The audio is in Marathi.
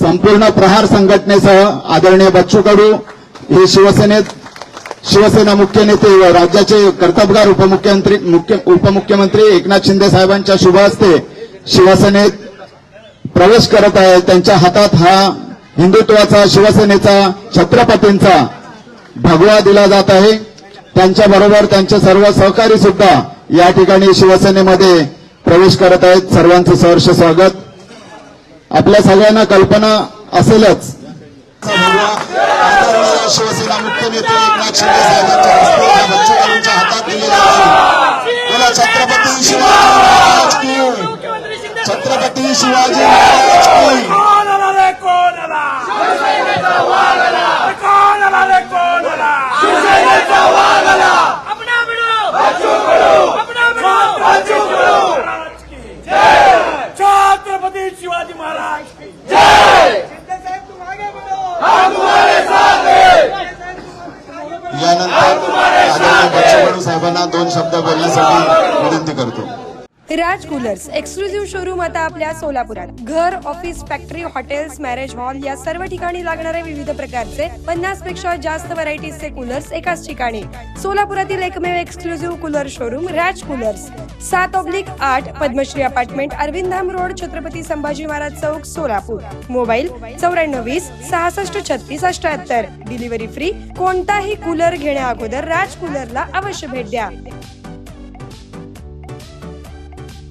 संपूर्ण प्रहार संघटनेसह आदरणीय बच्चू कडू हे शिवसेना मुख्य नेते व राज्याचे कर्तबगार उपमुख्यमंत्री एकनाथ शिंदे साहेबांच्या शुभ हस्ते शिवसेनेत प्रवेश करत आहे। त्यांच्या हातात हा हिंदुत्वाचा, शिवसेनेचा, छत्रपतींचा भगवा दिला जात आहे। त्यांच्याबरोबर त्यांचे सर्व सहकारी सुद्धा या ठिकाणी शिवसेनेमध्ये प्रवेश करत आहेत। सर्वांचं सहर्ष स्वागत। आपल्या सगळ्यांना कल्पना असेलच, शिवसेना मुख्य नेते एकनाथ शिंदे साहेबांच्या हस्ते बच्चू कडूंच्या हातात दिलेला आहे। बोला छत्रपती शिवाजी महाराज की, छत्रपती शिवाजी महाराज की। छत्रपती शिवाजी महाराज की जय। शिंदे साहेब तुम आगे बढ़ो, हम तुम्हारे साथ हैं। यानंतर आदरणीय बच्चू कडू साहेबांना 2 शब्द बोलण्यासाठी विनंती करतो। राज कूलर्स एक्सक्लुझिव्ह शोरूम आता आपल्या सोलापुरात। घर, office, factory, hotels, marriage hall या सर्व ठिकाणी लागणारे विविध प्रकारचे 50 पेक्षा जास्त व्हरायटीजचे कूलर्स एकाच ठिकाणी। सोलापुरातील एकमेव exclusive cooler showroom Raj coolers, 7/8 Padmashri apartment, Arvindam road, Chhatrapati Sambhaji Maharaj Chowk, Solapur. Mobile 9420 66 36 78। Delivery free. कोणताही कूलर घेण्या अगोदर राज कूलरला अवश्य भेट द्या।